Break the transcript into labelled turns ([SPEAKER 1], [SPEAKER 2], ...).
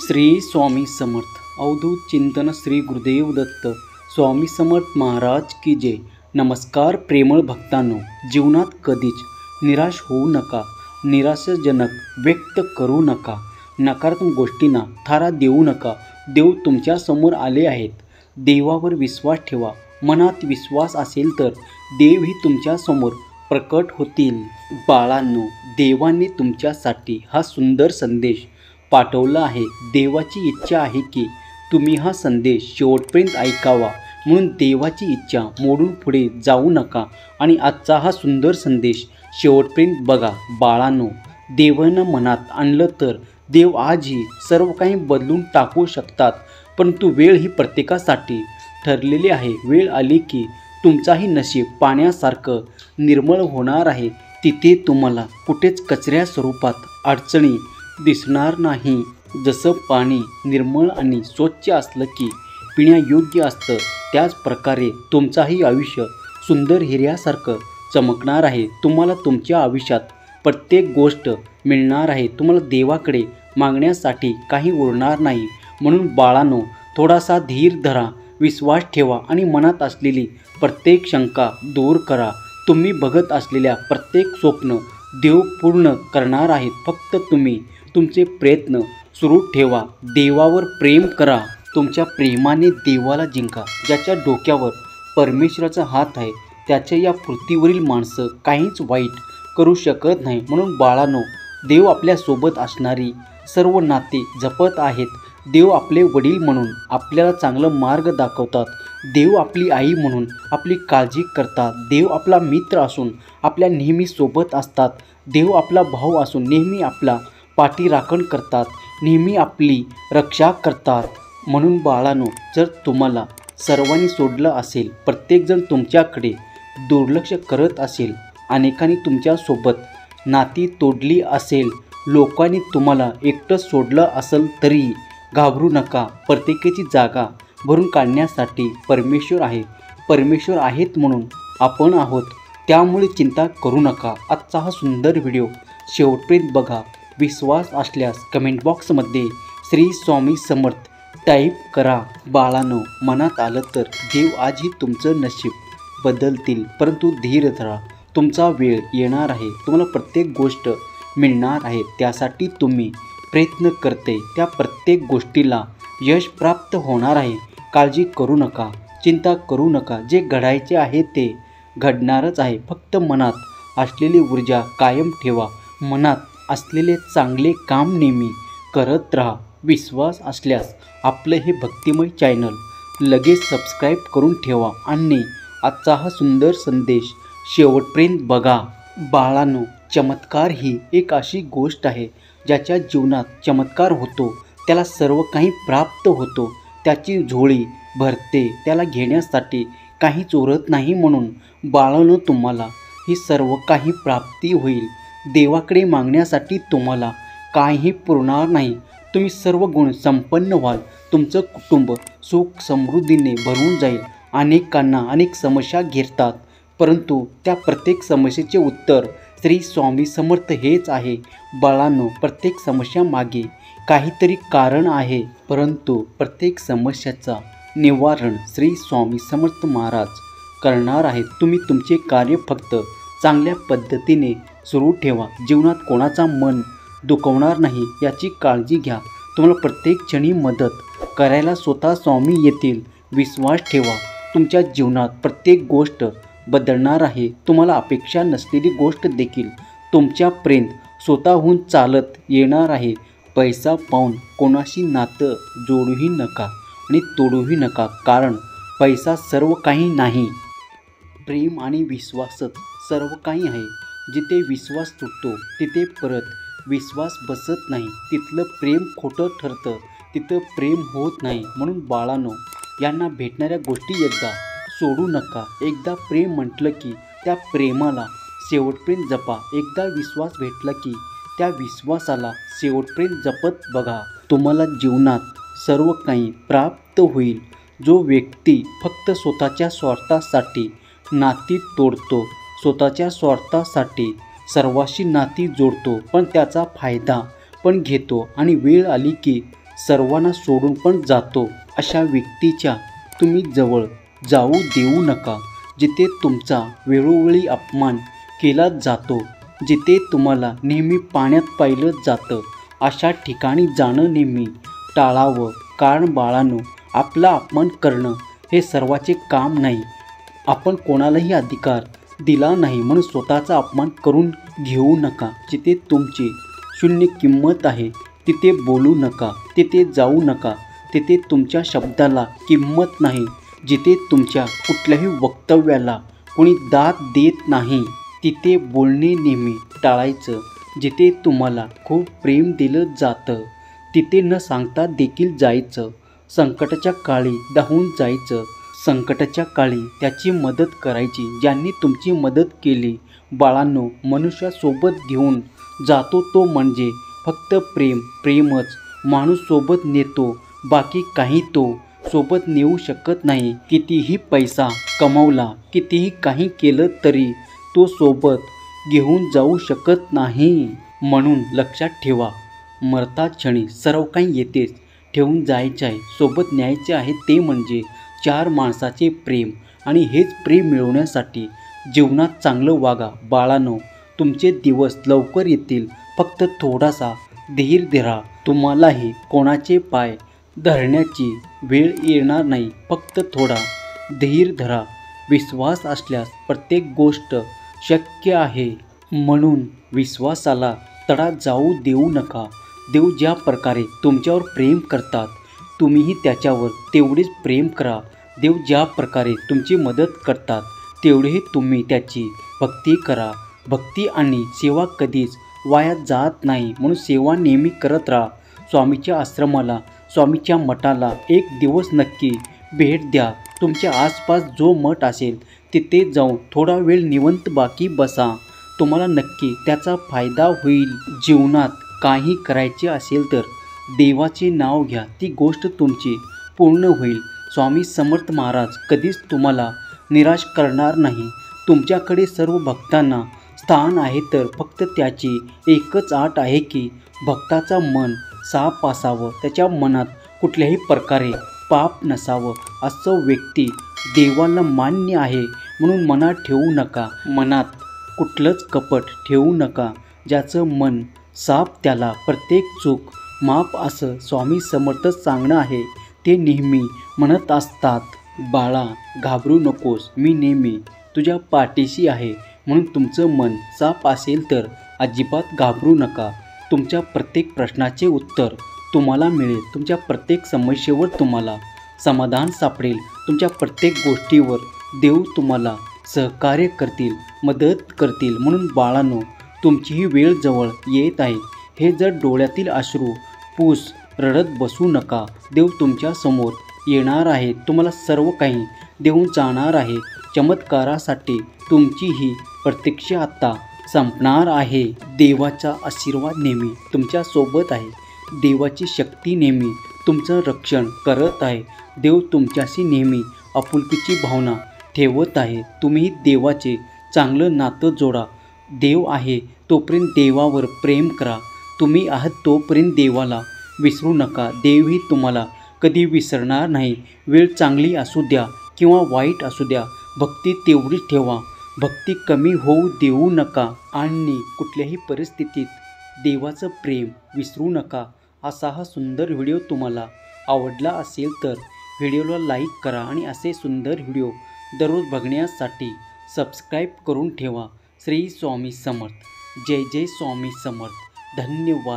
[SPEAKER 1] श्री स्वामी समर्थ अवधूत चिंतन श्री गुरुदेव दत्त स्वामी समर्थ महाराज की जय। नमस्कार प्रेमळ भक्तांनो, जीवनात कधीच निराश होऊ नका, निराशाजनक व्यक्त करू नका, नकारात्मक गोष्टींना थारा देऊ नका। देव तुमच्या समोर आले आहेत। देवावर विश्वास ठेवा। मनात विश्वास असेल तर देवही तुमच्या समोर प्रकट होतील। बाळांनो, देवाने तुमच्यासाठी हा सुंदर संदेश पाठवला आहे। देवाची इच्छा आहे की तुम्ही हा संदेश शेवटपर्यंत ऐकावा, म्हणून देवाची इच्छा मोडून पुढे जाऊ नका आणि आजचा हा सुंदर संदेश शेवटपर्यंत बघा। बाळांनो, देवानं मनात आणलं तर देव आजही सर्व काही बदलून टाकू शकतात, परंतु वेळ ही प्रत्येकासाठी ठरलेली आहे। वेळ आली की तुमचाही नशीब पाण्यासारखं निर्मळ होणार आहे। तिथे तुम्हाला कुठेच कचऱ्या स्वरूपात अडचणी दिसणार नाही। जसं पाणी निर्मळ आणि स्वच्छ असलं की पिण्यायोग्य असतं, त्याच प्रकारे तुमचाही आयुष्य सुंदर हिऱ्यासारखं चमकणार आहे। तुम्हाला तुमच्या आयुष्यात प्रत्येक गोष्ट मिळणार आहे। तुम्हाला देवाकडे मागण्यासाठी काही उरणार नाही। म्हणून बाळांनो, थोडासा धीर धरा, विश्वास ठेवा आणि मनात असलेली प्रत्येक शंका दूर करा। तुम्ही बघत असलेल्या प्रत्येक स्वप्न देव पूर्ण करणार आहेत। फक्त तुम्ही तुमचे प्रयत्न सुरू ठेवा। देवावर प्रेम करा। तुमच्या प्रेमाने देवाला जिंका। ज्याच्या डोक्यावर परमेश्वराचा हात आहे त्याच्या या पृथ्वीवरील माणसं काहीच वाईट करू शकत नाही। म्हणून बाळांनो, देव आपल्यासोबत असणारी सर्व नाते जपत आहेत। देव आपले वडील म्हणून आपल्याला चांगला मार्ग दाखवतात। देव आपली आई म्हणून आपली काळजी करतात। देव आपला मित्र असून आपल्या नेहमी सोबत असतात। देव आपला भाऊ असून नेहमी आपला पाठीराखण करतात, नेहमी आपली रक्षा करतात। म्हणून बाळांनो, जर तुम्हाला सर्वांनी सोडलं असेल, प्रत्येकजण तुमच्याकडे दुर्लक्ष करत असेल, अनेकांनी तुमच्यासोबत नाती तोडली असेल, लोकांनी तुम्हाला एकटं सोडलं असेल, तरी घाबरू नका। प्रत्येकाची जागा भरून काढण्यासाठी परमेश्वर आहे। परमेश्वर आहेत म्हणून आपण आहोत, त्यामुळे चिंता करू नका। आजचा हा सुंदर व्हिडिओ शेवटपर्यंत बघा। विश्वास असल्यास कमेंट बॉक्समध्ये श्री स्वामी समर्थ टाईप करा। बाळांनो, मनात आलं तर देव आजही तुमचं नशीब बदलतील, परंतु धीर धरा। तुमचा वेळ येणार आहे। तुम्हाला प्रत्येक गोष्ट मिळणार आहे। त्यासाठी तुम्ही प्रयत्न करते त्या प्रत्येक गोष्टीला यश प्राप्त होणार आहे। काळजी करू नका, चिंता करू नका। जे घडायचे आहे ते घडणारच आहे। फक्त मनात असलेली ऊर्जा कायम ठेवा। मनात असलेले चांगले काम नेहमी करत राहा। विश्वास असल्यास आपलं हे भक्तिमय चॅनल लगेच सबस्क्राईब करून ठेवा आणि आजचा हा सुंदर संदेश शेवटपर्यंत बघा। बाळांनो, चमत्कार ही एक अशी गोष्ट आहे ज्याच्या जीवनात चमत्कार होतो त्याला सर्व काही प्राप्त होतो। त्याची झोळी भरते, त्याला घेण्यासाठी काहीच उरत नाही। म्हणून बाळांनो, तुम्हाला ही सर्व काही प्राप्ती होईल। देवाकडे मागण्यासाठी तुम्हाला काहीही पुरणार नाही। तुम्ही सर्व गुण संपन्न व्हाल। तुमचं कुटुंब सुख समृद्धीने भरून जाईल। अनेकांना अनेक समस्या घेरतात, परंतु त्या प्रत्येक समस्येचे उत्तर श्री स्वामी समर्थ हेच आहे। बाळांनो, प्रत्येक समस्यामागे काहीतरी कारण आहे, परंतु प्रत्येक समस्याचा निवारण श्री स्वामी समर्थ महाराज करणार आहेत। तुम्ही तुमचे कार्य फक्त चांगल्या पद्धतीने सुरू ठेवा। जीवनात कोणाचा मन दुखवणार नाही याची काळजी घ्या। तुम्हाला प्रत्येक क्षणी मदत करायला स्वतः स्वामी येतील। विश्वास ठेवा, तुमच्या जीवनात प्रत्येक गोष्ट बदलणार आहे। तुम्हाला अपेक्षा नसलेली गोष्ट देखील तुमच्यापर्यंत स्वतःहून चालत येणार आहे। पैसा पाहून कोणाशी नातं जोडूही नका आणि तोडूही नका, कारण पैसा सर्व काही नाही। प्रेम आणि विश्वासच सर्व काही आहे। जिथे विश्वास तुटतो तिथे परत विश्वास बसत नाही। तिथलं प्रेम खोटं ठरतं, तिथं प्रेम होत नाही। म्हणून बाळांनो, यांना भेटणाऱ्या गोष्टी एकदा सोडू नका। एकदा प्रेम म्हटलं की त्या प्रेमाला शेवटपर्यंत जपा। एकदा विश्वास भेटला की त्या विश्वासाला शेवटपर्यंत जपत बघा। तुम्हाला जीवनात सर्व काही प्राप्त होईल। जो व्यक्ती फक्त स्वतःच्या स्वार्थासाठी नाती तोडतो, स्वतःच्या स्वार्थासाठी सर्वांशी नाती जोडतो, पण त्याचा फायदा पण घेतो आणि वेळ आली की सर्वांना सोडून पण जातो अशा व्यक्तीच्या तुम्ही जवळ जाऊ देऊ नका. जिथे तुमचा वेळोवेळी अपमान केला जातो, जिथे तुम्हाला नेहमी पाण्यात पाहिलं जातं, अशा ठिकाणी जाणं नेहमी टाळावं. कारण बाळांनो, आपला अपमान करणं हे सर्वांचे काम नाही. आपण कोणालाही अधिकार दिला नाही म्हणून स्वतःचा अपमान करून घेऊ नका. जिथे तुमची शून्य किंमत आहे तिथे बोलू नका, तिथे जाऊ नका. तिथे तुमच्या शब्दाला किंमत नाही. जिथे तुमच्या कुठल्याही वक्तव्याला कोणी दाद देत नाही तिथे बोलणे नेहमी टाळायचं. जिथे तुम्हाला खूप प्रेम दिलं जातं तिथे न सांगता देखील जायचं. संकटाच्या काळी धावून जायचं. संकटाच्या काळी त्याची मदत करायची ज्यांनी तुमची मदत केली. बाळांनो, मनुष्यासोबत घेऊन जातो तो म्हणजे फक्त प्रेम. प्रेमच माणूस सोबत नेतो, बाकी काही तो सोबत नेऊ शकत नाही. कितीही पैसा कमवला, कितीही काही केलं तरी तो सोबत घेऊन जाऊ शकत नाही. म्हणून लक्षात ठेवा, मरता क्षणी सर्व काही येतेच ठेवून जायचे आहे. सोबत न्यायचे आहे ते म्हणजे 4 माणसाचे प्रेम. आणि हेच प्रेम मिळवण्यासाठी जीवनात चांगलं वागा. बाळांनो, तुमचे दिवस लवकर येतील. फक्त थोडासा धीर धरा. तुम्हालाही कोणाचे पाय धरण्याची वेळ येणार नाही. फक्त थोडा धीर धरा. विश्वास असल्यास प्रत्येक गोष्ट शक्य आहे. म्हणून विश्वासाला तडा जाऊ देऊ नका. देव ज्या प्रकारे तुमच्यावर प्रेम करतात, तुम्हीही त्याच्यावर तेवढेच प्रेम करा. देव ज्या प्रकारे तुमची मदत करतात, तेवढेही तुम्ही त्याची भक्ती करा. भक्ती आणि सेवा कधीच वाया जात नाही. म्हणून सेवा नेहमी करत राहा. स्वामीच्या आश्रमाला, स्वामीच्या मठाला एक दिवस नक्की भेट द्या. तुमच्या आसपास जो मठ असेल तिथे जाऊन थोडा वेळ निवांत बाकी बसा. तुम्हाला नक्की त्याचा फायदा होईल. जीवनात काही करायचे असेल तर देवाचे नाव घ्या. ती गोष्ट तुमची पूर्ण होईल. स्वामी समर्थ महाराज कधीच तुम्हाला निराश करणार नाही. तुमच्याकडे सर्व भक्तांना स्थान आहे, तर फक्त त्याची एकच अट आहे की भक्ताचं मन साफ असावं, त्याच्या मनात कुठल्याही प्रकारे पाप नसावं. असं व्यक्ती देवाला मान्य आहे म्हणून मनात ठेवू नका. मनात कुठलंच कपट ठेवू नका. ज्याचं मन साफ त्याला प्रत्येक चूक माफ, असं स्वामी समर्थ सांगणं आहे. ते नेहमी म्हणत असतात, बाळा घाबरू नकोस, मी नेहमी तुझ्या पाठीशी आहे. म्हणून तुमचं मन साफ असेल तर अजिबात घाबरू नका. तुमच्या प्रत्येक प्रश्नाचे उत्तर तुम्हाला मिळेल. तुमच्या प्रत्येक समस्येवर तुम्हाला समाधान सापडेल. तुमच्या प्रत्येक गोष्टीवर देव तुम्हाला सहकार्य करतील, मदत करतील. म्हणून बाळांनो, तुमची ही वेळ जवळ येत आहे. हे जर डोळ्यातील अश्रू पूस रडत बसू नका. देव तुमच्या समोर येणार आहे, तुम्हाला सर्व काही देऊन जाणार आहे. चमत्कारासाठी तुमची ही प्रतीक्षा आता संपणार आहे. देवाचा आशीर्वाद नेहमी तुमच्या सोबत आहे. देवाची शक्ती नेहमी तुमचं रक्षण करत आहे. देव तुमच्याशी नेहमी आपुलकीची भावना ठेवत आहे. तुम्ही देवाचे चांगलं नातं जोडा. देव आहे तोपर्यंत देवावर प्रेम करा. तुम्ही आहात तोपर्यंत देवाला विसरू नका. देवही तुम्हाला कधी विसरणार नाही. वेळ चांगली असू द्या किंवा वाईट असू द्या, भक्ती तेवढीच ठेवा. भक्ती कमी होऊ देऊ नका आणि कुठल्याही परिस्थितीत देवाचं प्रेम विसरू नका. असा हा सुंदर व्हिडिओ तुम्हाला आवडला असेल तर व्हिडिओला लाईक करा आणि असे सुंदर व्हिडिओ दररोज बघण्यासाठी सबस्क्राईब करून ठेवा. श्री स्वामी समर्थ. जय जय स्वामी समर्थ. धन्यवाद.